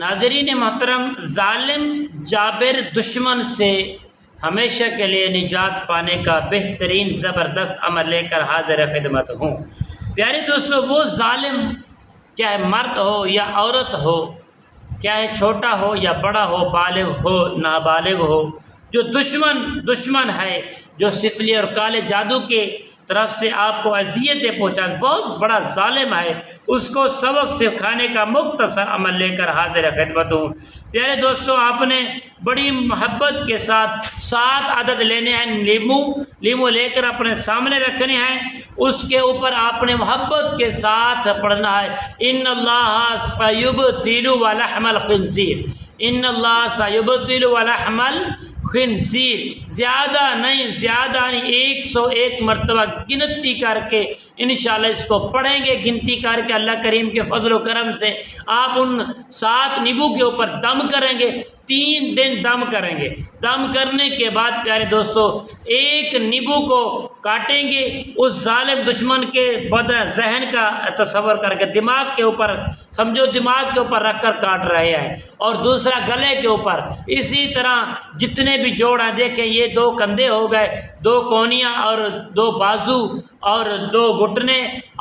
ناظرین محترم، ظالم جابر دشمن سے ہمیشہ کے لیے نجات پانے کا بہترین زبردست عمل لے کر حاضر خدمت ہوں۔ پیارے دوستو، وہ ظالم چاہے مرد ہو یا عورت ہو، چاہے چھوٹا ہو یا بڑا ہو، بالغ ہو نابالغ ہو، جو دشمن ہے، جو سفلی اور کالے جادو کے طرف سے آپ کو اذیتیں پہنچا، بہت بڑا ظالم ہے، اس کو سبق سکھانے کا مختصر عمل لے کر حاضر خدمت ہوں۔ پیارے دوستو، آپ نے بڑی محبت کے ساتھ 7 عدد لینے ہیں، لیمو لے کر اپنے سامنے رکھنے ہیں، اس کے اوپر آپ نے محبت کے ساتھ پڑھنا ہے، ان اللہ سیبطل ولحم الخنزیر، ان اللہ سیبطل ولحم الخنزیر، زیادہ نہیں 101 مرتبہ گنتی کر کے انشاءاللہ اس کو پڑھیں گے۔ گنتی کر کے اللہ کریم کے فضل و کرم سے آپ ان 7 نیبو کے اوپر دم کریں گے، 3 دن دم کریں گے۔ دم کرنے کے بعد پیارے دوستو، ایک نیبو کو کاٹیں گے، اس ظالم دشمن کے ذہن کا تصور کر کے دماغ کے اوپر سمجھو، دماغ کے اوپر رکھ کر کاٹ رہے ہیں، اور دوسرا گلے کے اوپر۔ اسی طرح جتنے بھی جوڑ ہیں، دیکھیں یہ 2 کندھے ہو گئے، 2 کونیاں اور 2 بازو اور 2 گھٹنے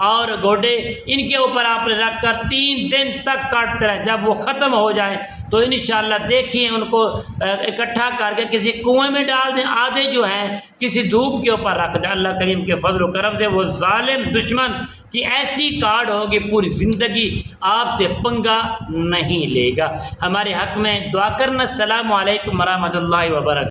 اور گوڈے، ان کے اوپر آپ نے رکھ کر 3 دن تک کاٹتے رہیں۔ جب وہ ختم ہو جائیں تو انشاءاللہ دیکھیں ان کو اکٹھا کر کے کسی کنویں میں ڈال دیں، آدھے جو ہیں کسی دھوپ کے اوپر رکھ دیں۔ اللہ کریم کے فضل و کرم سے وہ ظالم دشمن کی ایسی کاٹ ہوگی، پوری زندگی آپ سے پنگا نہیں لے گا۔ ہمارے حق میں دعا کرنا۔ السلام علیکم ورحمۃ اللہ وبرکاتہ۔